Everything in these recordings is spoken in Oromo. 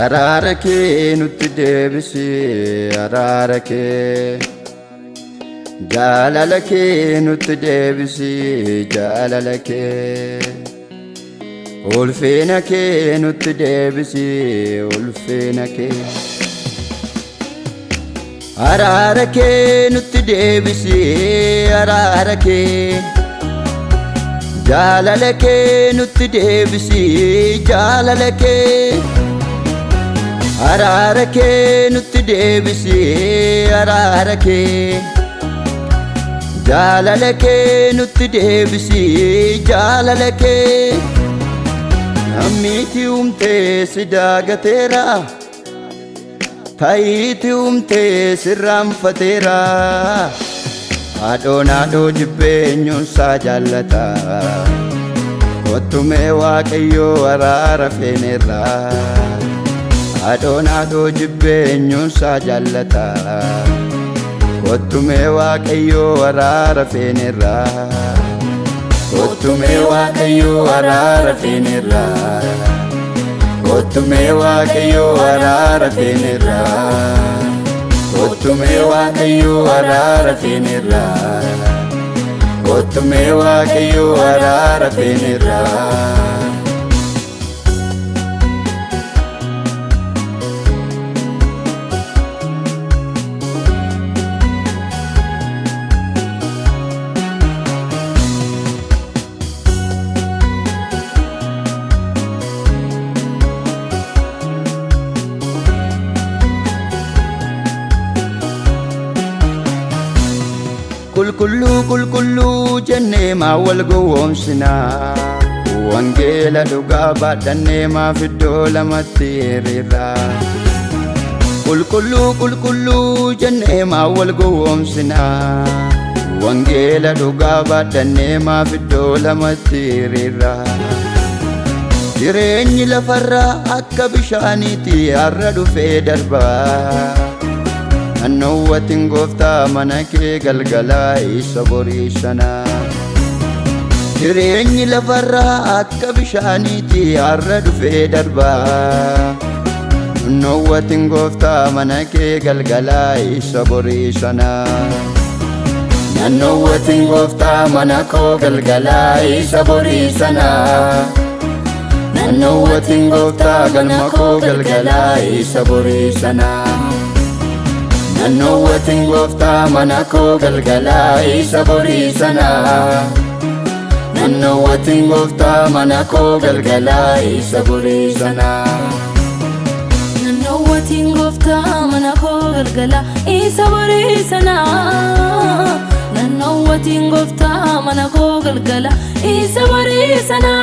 ARAARA KEE nutti deebisi ARAARA KEE jaalala kee nutti deebisi jaalala kee ulfina kee nutti deebisi ulfina kee ARAARA KEE nutti deebisi ARAARA KEE jaalala kee nutti deebisi jaalala kee ARAARA KEE nutti deebisi ARAARA KEE jaalala kee nutti deebisi jaalala kee namni umtee si daagateera ta'iitti umtee si raanfateera haadhoo jibbeenyuunsaa jaallata kottumee waaqayyoo araara feeneerra haadhoo jibbeenyuunsaa jaallata kottumee waaqayyoo araara feeneerra kottumee waaqayyoo araara feeneerra kottumee waaqayyoo araara feeneerra kottumee waaqayyoo araara feeneerra kottumee waaqayyoo araara feeneerra Kulkullu jennee maa wal gowwoomsina wangeela dhugaa baadhannee maaf iddoo lamatti hiriirra Kulkullu jennee maa wal gowwoomsina wangeela dhugaa baadhannee maaf iddoo lamatti hiriirra jireenyi lafarraa akka bishaaniiti har'a dhufee darbaa Annowwatin gooftaa mana kee galgalaa isa borii sana jireenyi lafarraa akka bishaaniiti har'a dhufee darbaa Annowwatin gooftaa mana kee galgalaa isa borii sana Annowwatin gooftaa mana koo galgalaa isa borii sana Annowwatin gooftaa galma koo galgalaa isa borii sana Annowwatin gooftaa mana koo galgalaa isa borii sana Annowwatin gooftaa mana koo galgalaa isa borii sana Annowwatin gooftaa mana koo galgalaa isa borii sana Annowwatin gooftaa mana koo galgalaa isa borii sana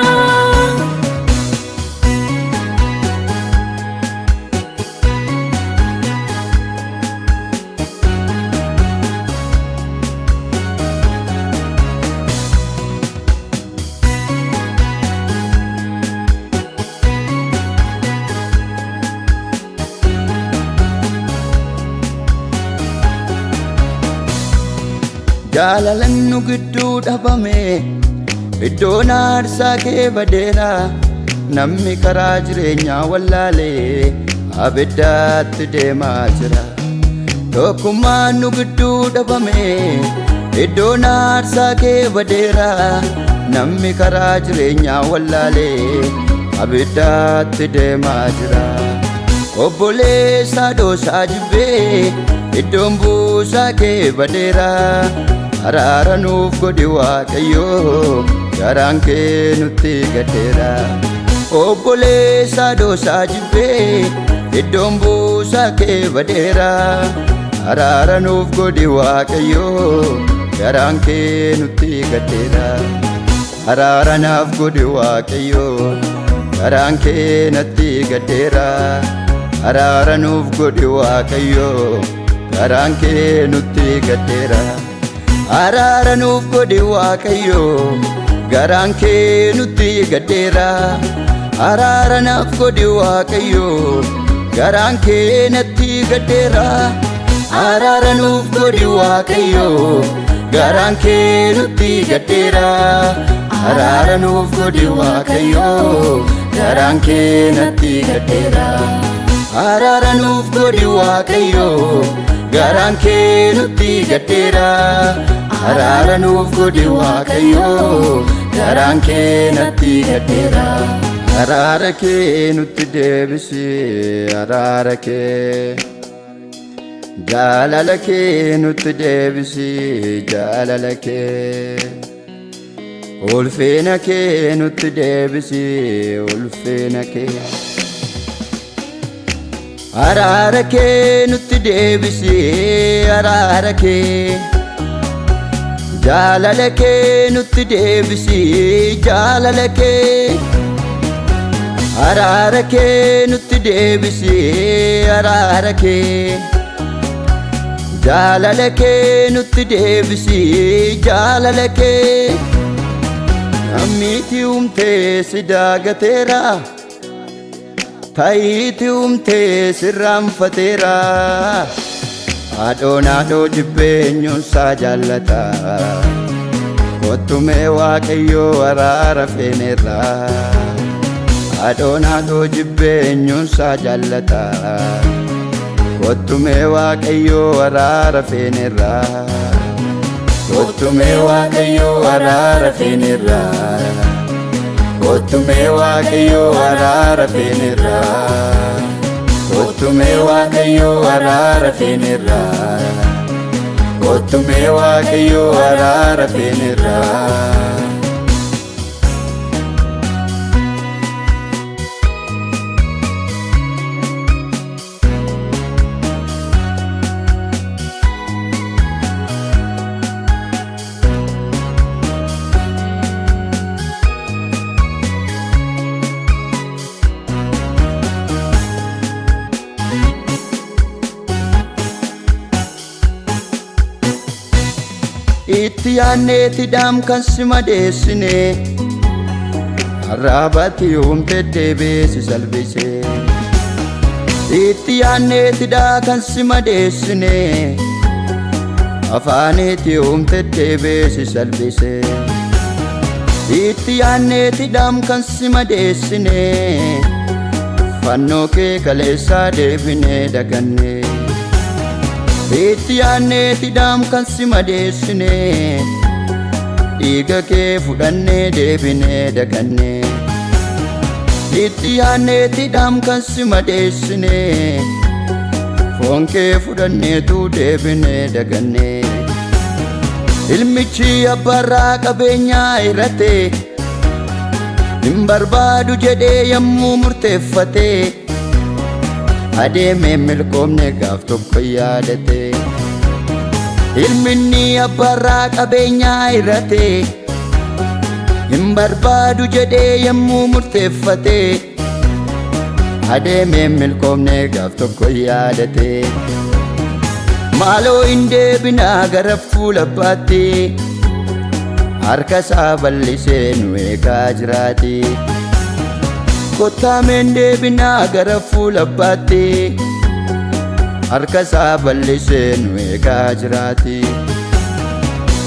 Jaalalan nu gidduu dhabame iddoon aarsaa kee badeera namni karaa jireenyaa wallaalee abiddaatti deemaa jira tokkummaan nu gidduu dhabame iddoon aarsaa kee badeera namni karaa jireenyaa wallaalee abiddaatti deemaa jira obboleessaa doosaa jibbee iddoon buusaa kee badeera Araara nuuf godhi waaqayyoo garaan kee nutti gadeera obboleessaa doosaa jibbee iddoon buusaa kee badeera Araara nuuf godhi waaqayyoo garaan kee nutti gadeera Araara naaf godhi waaqayyoo garaan kee nutti gadeera Araara nuuf godhi waaqayyoo garaan kee nutti gadeera Araara nuuf godhi waaqayyoo garaan kee nutti gadeera Araara naaf godhi waaqayyoo garaan kee nutti gadeera Araara nuuf godhi waaqayyoo garaan kee nutti gadeera Araara nuuf godhi waaqayyoo garaan kee nutti gadeera Araara nuuf godhi Waaqayyo, garaan kee nutti gaddeera. Araara nuuf godhi Waaqayyo, garaan kee natti gaddeera. Araara kee nutti deebisi, araara kee. Jaalala kee nutti deebisi, jaalala kee. Ulfina kee nutti deebisi, ulfina kee. Araara kee nutti deebisi, araara kee. Jaalala kee nutti deebisi, jaalala kee. Araara kee nutti deebisi, araara kee. Jaalala kee nutti deebisi, jaalala kee. Ammiti umtee si daagateera, ta'iiti umtee sirraanfateera. Haadhoon haadhoo jibbeenyuunsaa jaallata, kottumee Waaqayyoo araara feeneerra. Haadhoon haadhoo jibbeenyuunsaa jaallata, kottumee Waaqayyoo araara feeneerra. Kottumee Waaqayyoo araara feeneerra. Kottumee Waaqayyoo araara feeneerra. Kottumee Waaqayyoo araara feeneerra. Kottumee Waaqayyoo araara feeneerra. Itti yaanneeti dhaamkan si madeessine, arraabatti uumte deebiisi salphise. Itti yaanneeti dhaakan si madeessine, afaanitti uumte deebiisi salphise. Itti yaanneeti dhaamkan si madeessine, fannoo kee kaleessaa deebinee daganne. Itti yaanneeti dhaamkan si madeessine, dhiiga kee fudhannee deebinee daganne. Itti yaanneeti dhaamkan si madeessine, foon kee fudhanneetu deebinee daganne. Ilmichi abbaarraa qabeenyaa hirate, hin barbaadu jedhee yommuu murteeffate. Adeemee milkoomne gaaf tokko yaadate. Ilminni abbaarraa qabeenyaa hirate, hin barbaadu jedhee yommuu murteeffate. Adeemee milkoomne gaaf tokko yaadate. Maaloo hin deebinaa gara fuula abbaatti, harka isaa bal'isee nu eegaa jiraati. Kottaameen deebinaa gara fuula abbaatti, harka isaa bal'isee nu eegaa jiraati.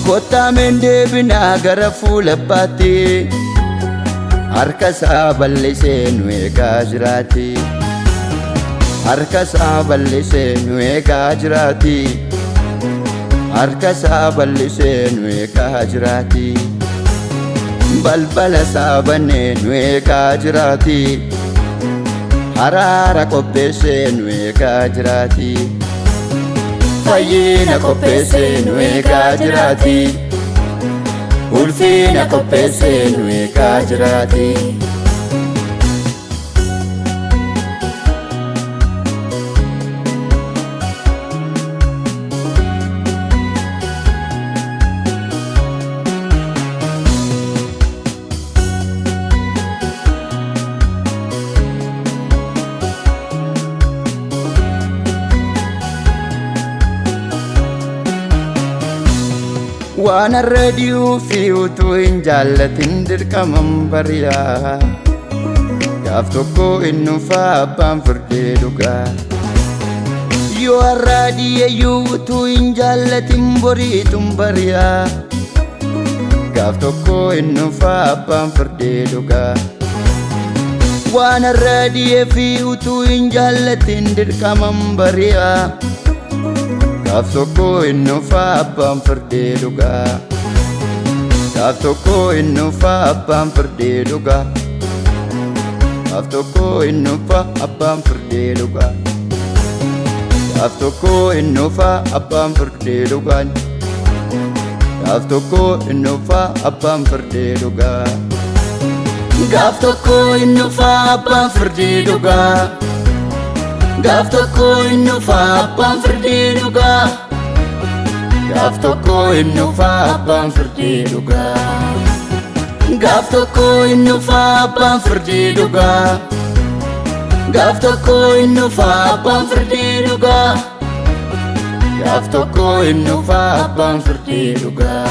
Kottaameen deebinaa gara fuula abbaatti, harka isaa bal'isee nu eegaa jiraati. Harka isaa bal'isee nu eegaa jiraati. Harka isaa bal'isee nu eegaa jiraati. Balbala isaa bannee nu eegaa jiraati. Araara qopheessee nu eegaa jiraati. Fayyina qopheessee nu eegaa jiraati. Ulfina qopheessee nu eegaa jiraati. Waan arradiyuu fi utuu hin jaallatin dirqaman bari'a. Gaaf tokko innufaa abbaan firdee dhugaa. Yoo arradiyeyyuu utuu hin jaallatin boriitun bari'a. Gaaf tokko innufaa abbaan firdee dhugaa. waan arraadiyee fi utuu hin jaallatin dirqaman bari'a gaaf tokko hin dhufa abbaan firdee dhugaa gaaf tokko hin dhufa abbaan firdee dhugaa gaaf tokko hin dhufa abbaan firdee dhugaa gaaf tokko hin dhufa abbaan firdee dhugaa gaaf tokko hin dhufa abbaan firdee dhugaa gaaf tokko hin dhufa abbaan firdee dhugaa gaaf tokko hin dhufa abbaan firdee dhugaa gaaf tokko hin dhufa abbaan firdee dhugaa gaaf tokko hin dhufa abbaan firdee dhugaa gaaf tokko hin dhufa abbaan firdee dhugaa gaaf tokko hin dhufa abbaan firdee dhugaa